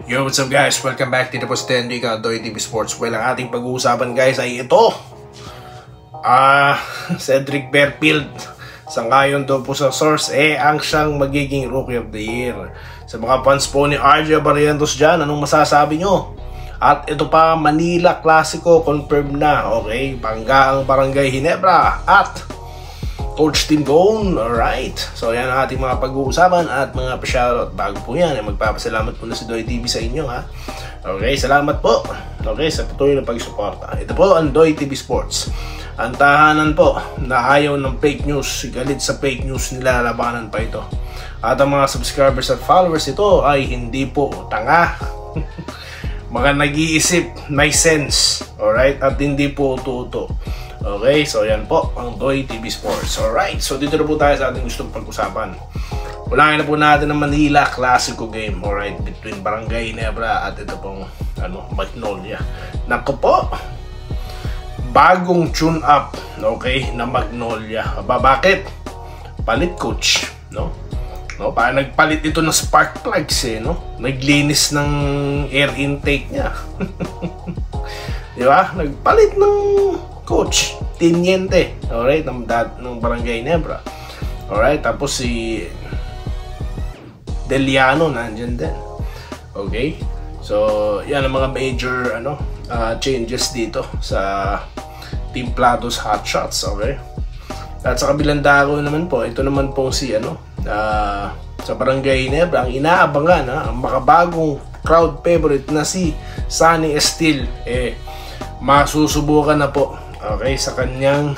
Yo, what's up guys? Welcome back to the Postendi ka Doy TV Sports. Well, ang ating pag-uusapan guys ay ito. Cedric Berfield. Sangayon daw po sa source, ang siyang magiging Rookie of the Year. Sa mga fans po ni RJ Barrientos dyan, anong masasabi nyo? At ito pa, Manila Clasico, confirmed na. Okay, Bangga ang Barangay Ginebra at Coach Tim Goon. Alright, so yan ang ating mga pag-uusapan at mga pa-shoutout. Bago po yan, magpapasalamat po na si Doy TV sa inyo ha. Okay, salamat po. Okay, sa patuloy na pag-suporta. Ito po ang Doy TV Sports. Ang tahanan po na ayaw ng fake news, galit sa fake news, nilalabanan pa ito. At ang mga subscribers at followers ito ay hindi po tanga. Mga nag-iisip, may sense. Alright, at hindi po uto-uto. Okay, so yan po ang Doy TV Sports. Alright, so dito na po tayo sa ating gustong pag-usapan. Unahin na po natin ang Manila Clasico game. Alright, between Barangay Ginebra at ito pong Magnolia. Naku po, bagong tune up, okay, na Magnolia. Aba, bakit? Palit coach, no? Parang nagpalit ito ng spark plugs no? Naglinis ng air intake niya. Di ba? Nagpalit ng coach, Tiniente, alright, ng Barangay Ginebra. Alright, tapos si Deliano nandyan din. Okay? So, yan ang mga major changes dito sa Team Plato's Hotshots, okay? At sa kabilang dako naman po, ito naman po si sa Barangay Ginebra, ang inaabangan ang makabagong crowd favorite na si Sunny Estile, masusubukan na po, okay, sa kanyang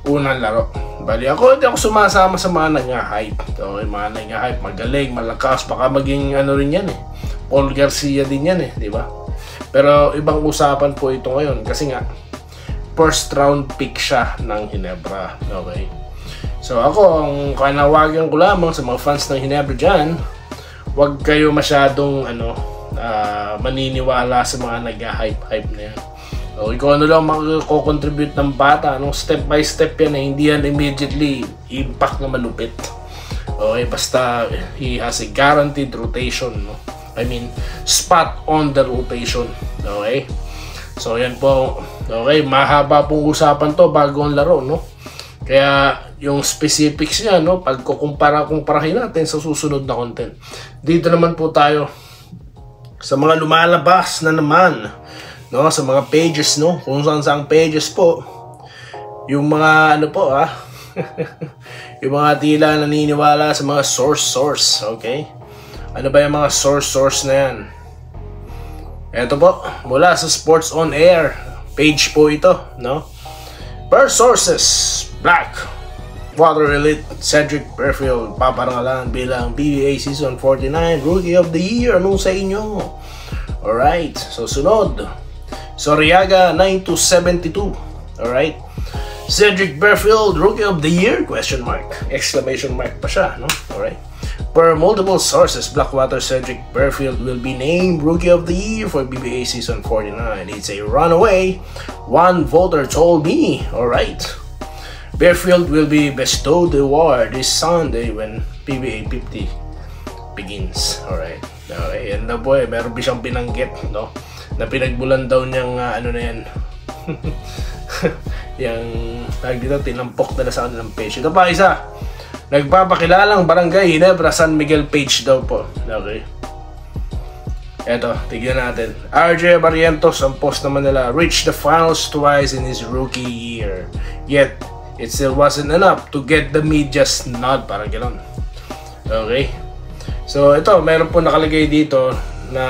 unang laro. Bali hindi ako sumasama sa mga nag-hype. Okay, mga nag-hype, magaling, malakas, baka maging rin yan Paul Garcia din yan di ba? Pero ibang usapan po ito ngayon kasi nga first round pick siya ng Ginebra. Okay. So ako, ang kanawagan ko lamang sa mga fans ng Ginebra dyan, huwag kayo masyadong maniniwala sa mga nag-hype na yan. So, ikaw lang makakontribute ng bata, step by step yan, hindi yan immediately impact na malupit. Okay, basta he has a guaranteed rotation, I mean, spot on the rotation. Okay, so yan po. Okay, mahaba pong usapan to bago ang laro, Kaya yung specifics niya, pagkukumparahin natin sa susunod na content. Dito naman po tayo sa mga lumalabas na naman, sa mga pages, kung saan pages po, yung mga yung mga tila naniniwala sa mga source, okay? Ano ba yung mga source na yan? Eto po, mula sa Sports on Air page po ito, Per sources, Blackwater Elite Cedric Berfield paparangalan bilang PBA Season 49 Rookie of the Year. Anong sa inyo? Alright, so sunod, Soriaga 9272. Alright, Cedric Berfield Rookie of the Year? Question mark, exclamation mark pa siya, Alright. Per multiple sources, Blackwater Cedric Berfield will be named Rookie of the Year for PBA Season 49. It's a runaway, one voter told me. Alright, Berfield will be bestowed the award this Sunday when PBA 50 begins. Alright, okay, yan na po meron ba siyang binanggit, na pinagbulan daw niyang na yan. Yung dito, tinampok na sa kanilang page. Ito pa isa, nagpapakilalang Barangay Ginebra San Miguel page daw po. Okay, eto, tignan natin. RJ Barrientos, ang post naman nila, reached the finals twice in his rookie year, yet it still wasn't enough to get the media's nod. Parang gano'n. Okay, so ito, meron po nakalagay dito na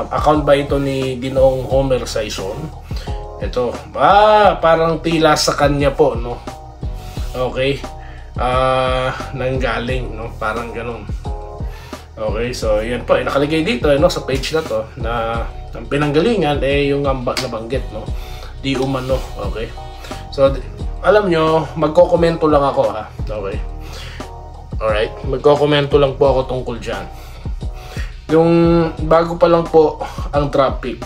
account ba ito ni Dinoong Homer Saison. Ito, parang tila sa kanya po, Okay, nanggaling, parang ganun. Okay, so yan po, nakalagay dito, sa page na to, na ang pinanggalingan yung nabanggit, di umano. Okay, so alam nyo, magkokomento lang ako Okay, alright, magkokomento lang po ako tungkol dyan. Yung bago pa lang po ang traffic,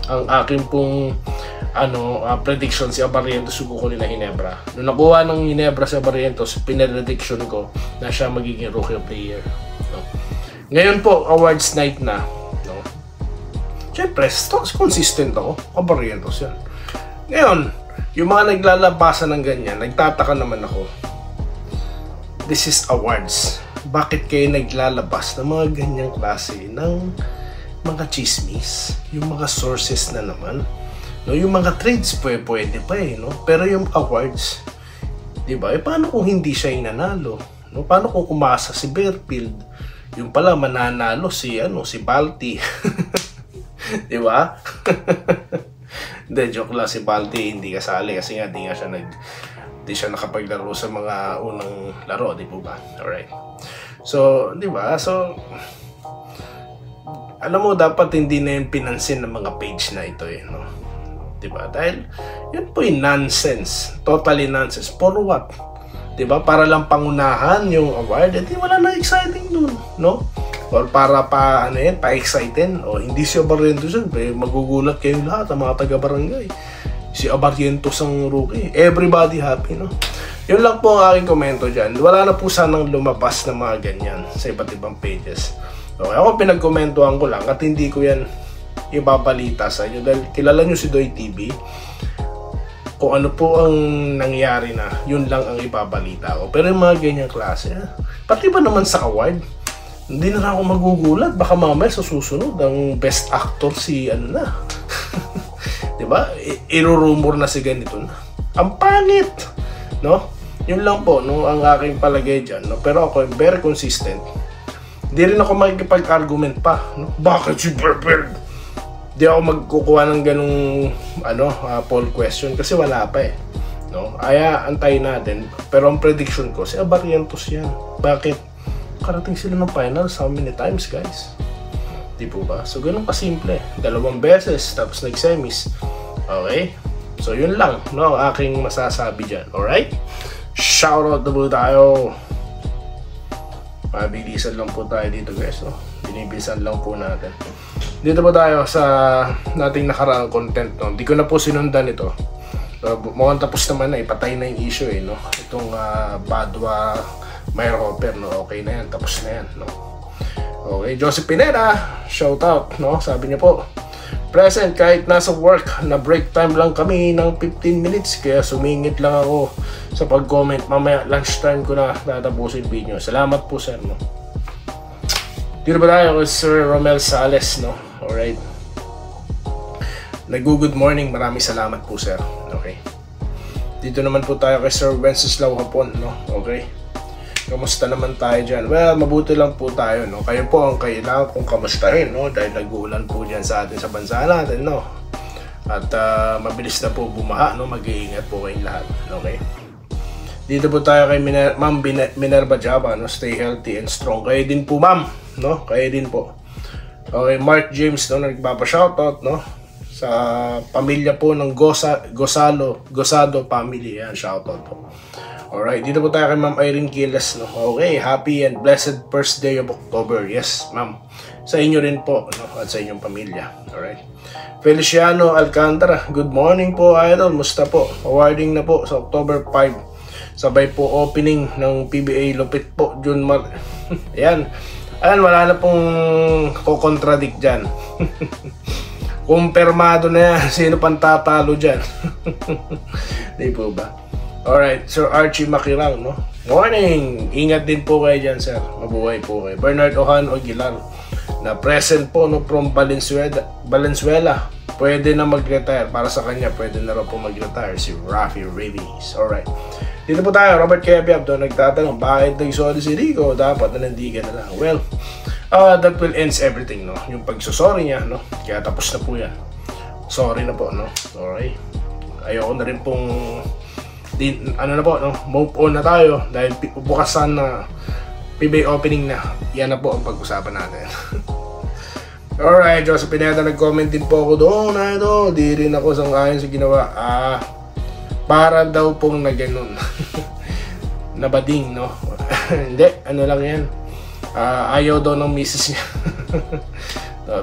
ang akin pong prediction si Barrientos sukukunin na Ginebra. Nung nakuha ng Ginebra si Barrientos, pinrediction ko na siya magiging Rookie of the Year. Ngayon po, awards night na. Siyempre, consistent ako. Barrientos yan. Ngayon, yung mga naglalabasan ng ganyan, nagtataka naman ako. This is awards. Bakit kayo naglalabas ng mga ganyang klase ng mga chismis? Yung mga sources na naman. No, yung mga trades pwede pa no? Pero yung awards, diba? Paano kung hindi siya inanalo? No? Paano kung umasa si Bearfield? Yung pala mananalo si Balti. Diba? Hindi, joke lang, si Balti hindi kasali kasi nga di siya nakapaglaro sa mga unang laro, di po ba? Alright. So, di ba? So, alam mo, dapat hindi na yung pinansin ng mga page na ito no? Di ba? Dahil, yun po yung nonsense. Totally nonsense. For what? Di ba? Para lang pangunahan yung award, di wala na exciting dun, no? Or para pa-excited. O, hindi si Abarrientos yun. Magugulat kayong lahat, ang mga taga-barangay. Si Abarrientos ang rookie. Everybody happy, no? Yun lang po ang aking komento dyan. Wala na po sanang lumabas na mga ganyan sa iba't ibang pages. Okay, ako pinagkomentuhan ko lang at hindi ko yan ibabalita sa inyo. Dahil kilala nyo si Doy TV. Kung ano po ang nangyari na, yun lang ang ibabalita ko. Pero yung mga ganyang klase, pati ba naman sa award? Hindi na ako magugulat. Baka mamaya sa susunod, ang best actor si diba? Irurumor na si ganito na. Ang pangit! No? Yun lang po, no, ang aking palagay dyan. No? Pero ako, very consistent. Hindi rin ako makikipag-argument pa. No? Bakit si Bearfield? Hindi ako magkukuha ng ganung poll question kasi wala pa no? Aya, antayin natin. Pero ang prediction ko, si Abarrientos yan. Bakit? Karating sila ng finals how many times, guys? Di po ba? So, ganun kasimple. 2 beses, tapos nag-semis. Okay? So, yun lang, no? Aking masasabi dyan. Alright? Shoutout na po tayo. Mabilisan lang po tayo dito, guys, no? Binibilisan lang po natin. Dito po tayo sa nating nakaraang content, no? Hindi ko na po sinundan ito. So, mukhang tapos naman na, ipatay na yung issue, no? Itong Badwa Mayor Hopper, no? Okay na yan, tapos na yan, no? Okay, Joseph Pineda, shout out, no? Sabi niya po, present kahit nasa work, na break time lang kami ng 15 minutes, kaya sumingit lang ako sa pag-comment. Mamaya, lunchtime ko na tatapusin video. Salamat po, sir, no? Dito ba tayo kay Sir Romel Sales, no? Alright. Good morning, maraming salamat po, sir. Okay. Dito naman po tayo kay Sir Wenceslao Hapon, no? Okay. Kamusta naman tayo dyan? Well, mabuti lang po tayo, no? Kayo po ang kailangan kong kamustahin, no? Dahil nag-uulan po dyan sa atin sa bansa natin, no? At mabilis na po bumaha, no? Mag-iingat po kayong lahat, okay? Dito po tayo kay Ma'am Minerva Java, no? Stay healthy and strong. Kayo din po, ma'am, no? Kayo din po. Okay, Mark James, no? Nagpapa-shoutout, no? Sa pamilya po ng Gosado family, yan, shoutout po. Alright, dito po tayo kay Ma'am Irene Giles, no? Okay, happy and blessed first day of October. Yes, ma'am. Sa inyo rin po, no? At sa inyong pamilya. Alright. Feliciano Alcantara, good morning po, idol. Musta po? Awarding na po sa October 5. Sabay po opening ng PBA Lupit po, June Ayan. Ayan, wala na pong kukontradict dyan. Kumpirmado na yan. Sino pang tatalo dyan? Di po ba? Alright, Sir Archie Makirang, no? Morning! Ingat din po kayo dyan, sir. Mabuhay po kayo. Bernard Ohan Aguilar, na present po, no, from Valenzuela. Pwede na mag-retire. Para sa kanya, pwede na raw po mag-retire si Rafi Reyes. Alright. Dito po tayo, Robert Kebiab, doon nagtatanong, bakit nag-sorry si Rico? Dapat nanandigan na lang. Well, that will ends everything, no? Yung pagsusorry niya, no? Kaya tapos na po yan. Sorry na po, no? Alright. Ayoko na rin pong no? Move on na tayo dahil bukasan na PBA opening na. Yan na po ang pag-usapan natin. Alright, Joseph Pineda, nag-comment din po ako doon. Di rin ako sang-ayon sa ginawa. Para daw pong na ganun. Nabading, no? Hindi, ano lang yan. Ayaw daw ng misis niya.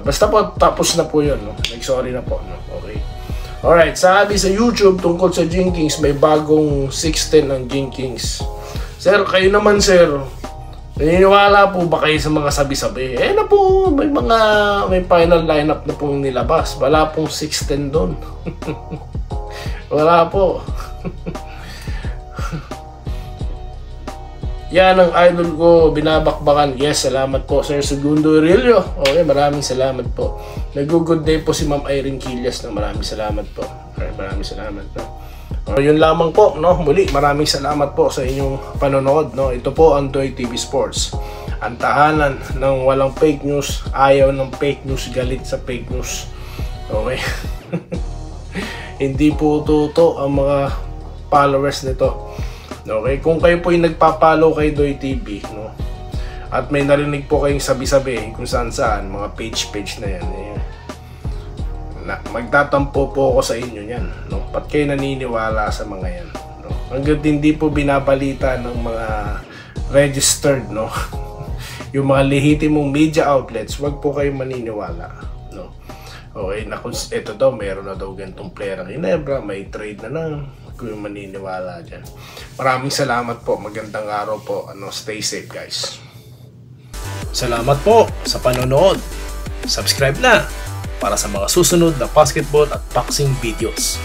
Basta po, tapos na po yun, no? Nag-sorry na po, no? Okay. Alright, sabi sa YouTube tungkol sa Jenkins, may bagong 610 ng Jenkins. Sir, kayo naman, sir. Naniniwala po ba kayo sa mga sabi-sabi? Eh na po, may final lineup na pong nilabas. Wala pong 6-10 doon. Wala po. Yan ang idol ko, binabakbakan. Yes, salamat po Sir Segundo Aurelio. Okay, maraming salamat po. Nag-good day po si Ma'am Irene Quillas. Maraming salamat po. Okay, maraming salamat po. Yun lamang po, no? Muli, maraming salamat po sa inyong panonood, no? Ito po ang Doy TV Sports. Ang tahanan ng walang fake news, ayaw ng fake news, galit sa fake news. Okay? Hindi po totoo ang mga followers nito. Okay? Kung kayo po yung nagpa-follow kay Doy TV, no? At may narinig po kayong sabi-sabi kung saan-saan, mga page na yan, magtatampo po ako sa inyo yan, no? Ba't kayo naniniwala sa mga yan, no? Hanggang hindi po binabalita ng mga registered, no? Yung mga lehitimong media outlets, wag po kayo maniniwala, no? Okay, na kung ito daw, meron na daw ganitong player ng Ginebra, may trade na lang, kung maniniwala dyan. Maraming salamat po, magandang araw po, stay safe guys. Salamat po sa panonood. Subscribe na para sa mga susunod na basketball at boxing videos.